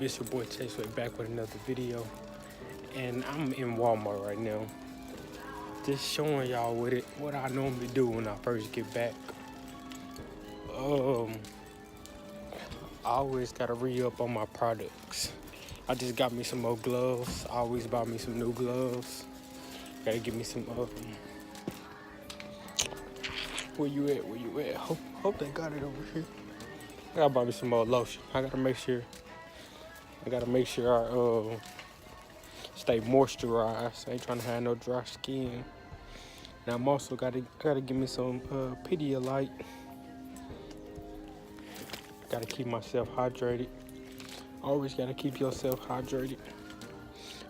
It's your boy Chase Way back with another video, and I'm in Walmart right now, just showing y'all what I normally do when I first get back. I always gotta re-up on my products. I just got me some more gloves. I always buy me some new gloves. Gotta get me some where you at? Hope they got it over here. I gotta buy me some more lotion. I gotta make sure I stay moisturized. I ain't trying to have no dry skin. Now I'm also gotta give me some Pedialyte. Gotta keep myself hydrated. Always gotta keep yourself hydrated.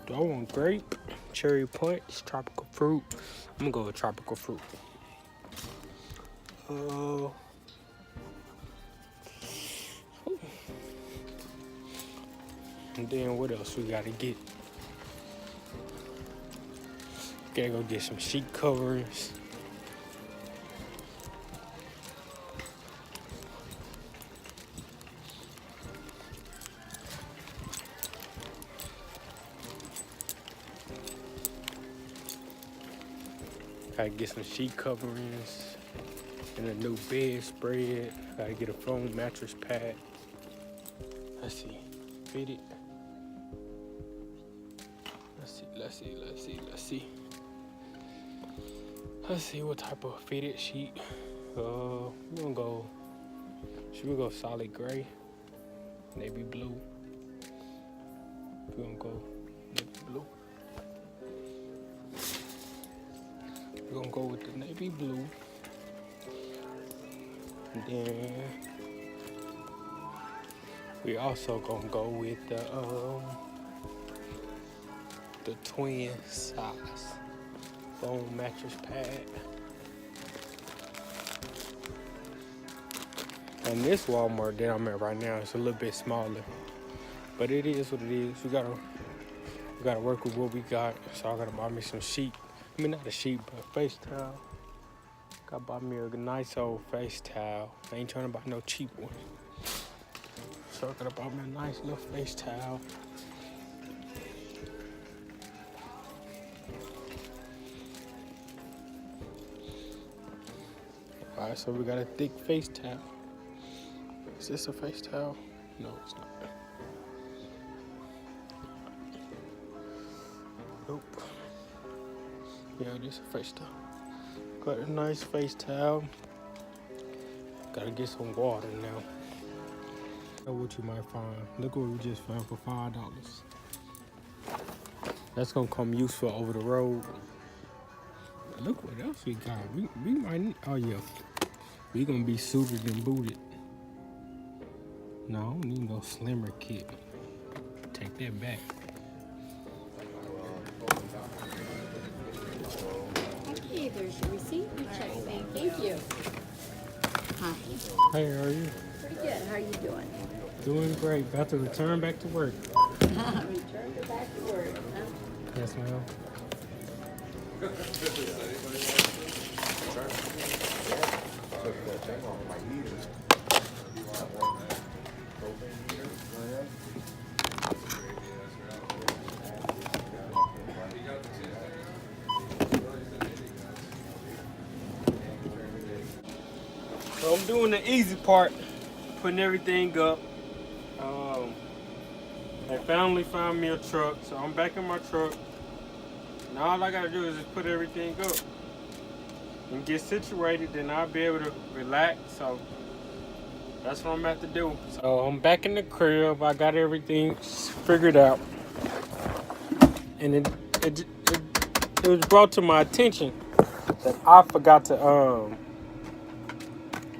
Do I want grape, cherry punch, tropical fruit? I'm gonna go with tropical fruit. And then what else we gotta get? Gotta go get some sheet coverings. Gotta get some sheet coverings and a new bedspread. Gotta get a foam mattress pad. Let's see, fitted. Let's see what type of fitted sheet. Should we go solid gray, navy blue? We're gonna go navy blue. We're gonna go with the navy blue. And then we also gonna go with the twin size foam mattress pad. And this Walmart that I'm at right now is a little bit smaller, but it is what it is. We gotta work with what we got. So I gotta buy me some sheet. I mean, not a sheet, but a face towel. Gotta buy me a nice old face towel. I ain't trying to buy no cheap one. So I gotta buy me a nice little face towel. Alright, so we got a thick face towel. Is this a face towel? No, it's not. Nope. Yeah, this is a face towel. Got a nice face towel. Gotta get some water now. What you might find. Look what we just found for $5. That's gonna come useful over the road. Look what else we got. We might need, oh yeah. We gonna be suited and booted. No, I don't need no slimmer kit. Take that back. Okay, there's your receipt. Your check. Thank you. Hi. Hey, how are you? Pretty good. How are you doing? Doing great. About to return back to work. Return back to work, huh? Yes, ma'am. So I'm doing the easy part, putting everything up. I finally found me a truck, so I'm back in my truck. Now all I gotta do is just put everything up and get situated, then I'll be able to relax. So that's what I'm about to do. So I'm back in the crib. I got everything figured out, and it was brought to my attention that I forgot to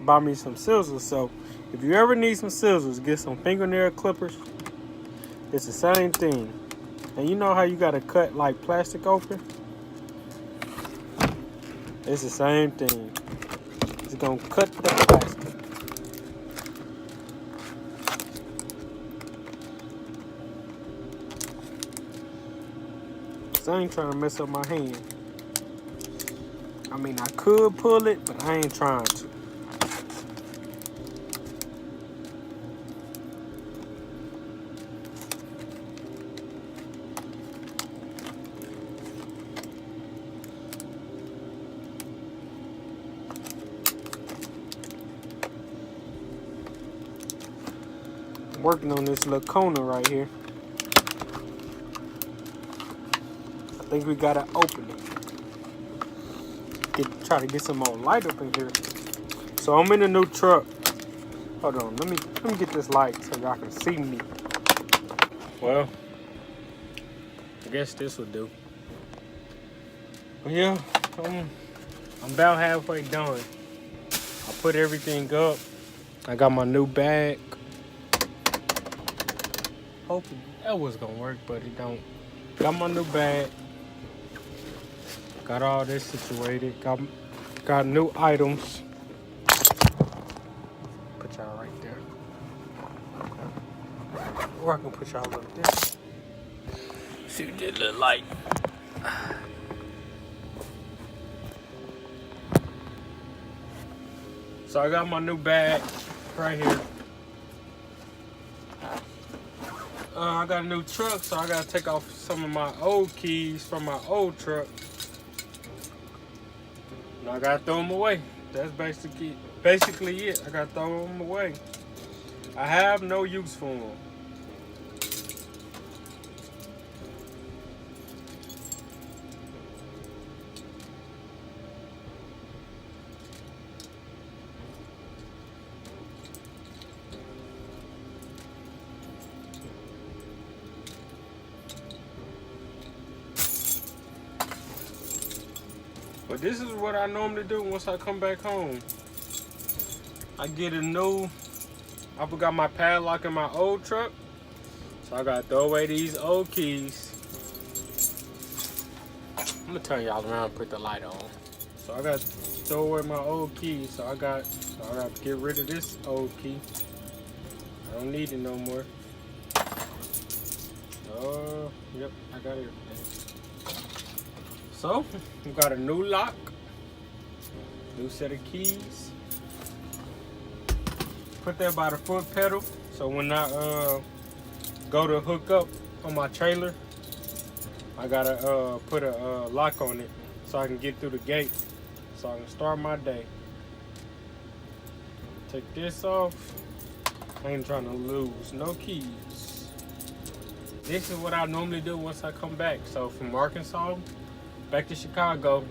buy me some scissors. So if you ever need some scissors, get some fingernail clippers. It's the same thing. And you know how you gotta cut like plastic open? It's the same thing. It's gonna cut the plastic. So I ain't trying to mess up my hand. I mean, I could pull it, but I ain't trying to. working on this little corner right here. I think we gotta open it. Try to get some more light up in here. So I'm in a new truck. Hold on, let me get this light so y'all can see me. Well, I guess this will do. But yeah, I'm about halfway done. I put everything up. I got my new bag. Hopefully that was gonna work, but it don't. Got my new bag. Got all this situated. Got new items. Put y'all right there. Or I can put y'all up there. See what that look like. So I got my new bag right here. I got a new truck, so I gotta take off some of my old keys from my old truck. And I gotta throw them away. That's basically it. I gotta throw them away. I have no use for them. But this is what I normally do once I come back home. I get a new, I forgot my padlock in my old truck. So I gotta throw away these old keys. I'm gonna turn y'all around and put the light on. So I gotta throw away my old keys. So I gotta get rid of this old key. I don't need it no more. Oh, yep, I got it. So, we got a new lock, new set of keys. Put that by the foot pedal, so when I go to hook up on my trailer, I gotta put a lock on it so I can get through the gate, so I can start my day. Take this off. I ain't trying to lose no keys. This is what I normally do once I come back. So from Arkansas back to Chicago,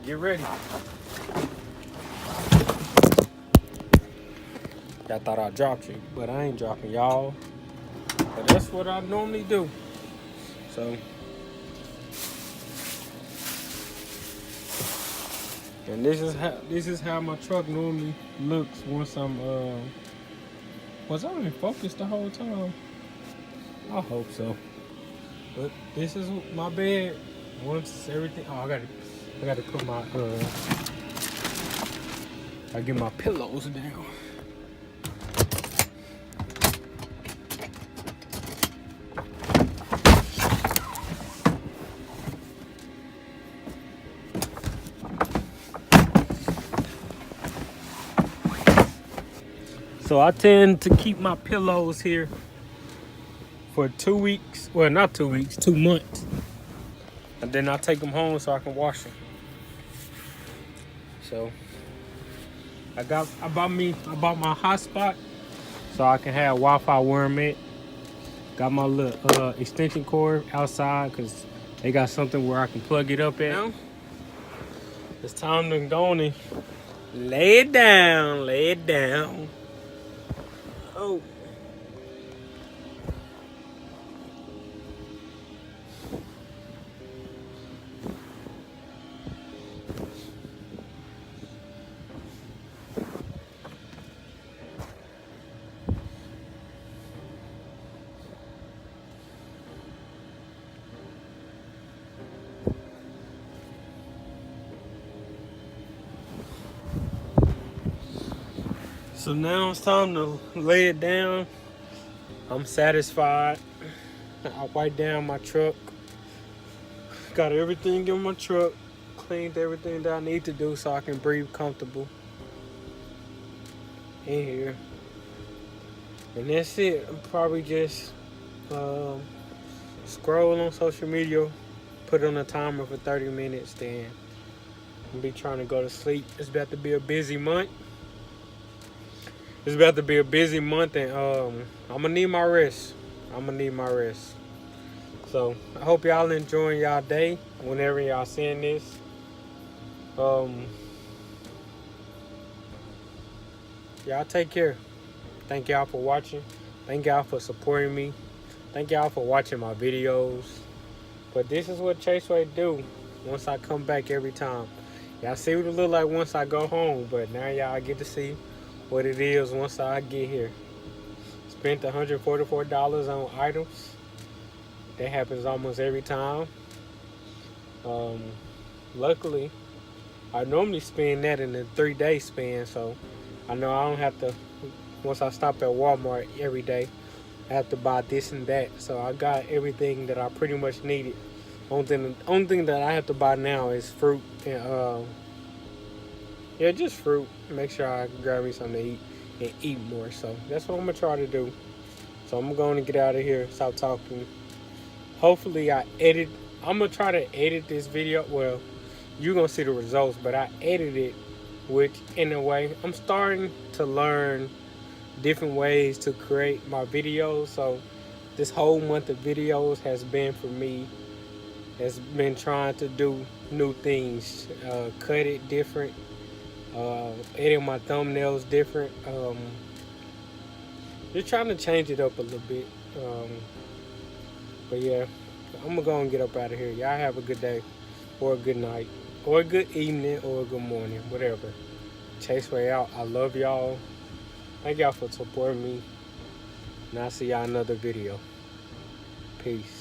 get ready. Y'all thought I dropped you, but I ain't dropping y'all. But that's what I normally do. So, and this is how my truck normally looks once I'm was I in focus the whole time? I hope so. But this is my bed. Once everything, oh, I gotta put my I get my pillows down. So I tend to keep my pillows here for 2 weeks. Well, not 2 weeks, 2 months. And then I take them home so I can wash them. So I bought my hotspot so I can have Wi-Fi where I'm at. Got my little extension cord outside because they got something where I can plug it up at. Now, it's time to go on and lay it down, lay it down. Oh. So now it's time to lay it down. I'm satisfied. I wiped down my truck. Got everything in my truck. Cleaned everything that I need to do so I can breathe comfortable in here. And that's it. I'm probably just scroll on social media, put on a timer for 30 minutes, then I'll be trying to go to sleep. It's about to be a busy month. It's about to be a busy month, and I'm gonna need my rest. So I hope y'all enjoying y'all day whenever y'all seeing this. Y'all take care. Thank y'all for watching. Thank y'all for supporting me. Thank y'all for watching my videos. But this is what Chaseway do once I come back every time. Y'all see what it look like once I go home, but now y'all get to see what it is once I get here. Spent $144 on items. That happens almost every time. Luckily, I normally spend that in a 3-day span, so I know I don't have to, once I stop at Walmart every day, I have to buy this and that. So I got everything that I pretty much needed. Only thing that I have to buy now is fruit and yeah, just fruit. Make sure I grab me something to eat and eat more. So that's what I'm gonna try to do. So I'm going to get out of here, stop talking. Hopefully I'm gonna try to edit this video. Well, you're gonna see the results, but I edited it, which in a way, I'm starting to learn different ways to create my videos. So this whole month of videos has been for me, has been trying to do new things, cut it different, edit my thumbnails different, just trying to change it up a little bit. But yeah, I'm gonna go and get up out of here. Y'all have a good day, or a good night, or a good evening, or a good morning, whatever. Chaseway out. I love y'all. Thank y'all for supporting me. And I'll see y'all in another video. Peace.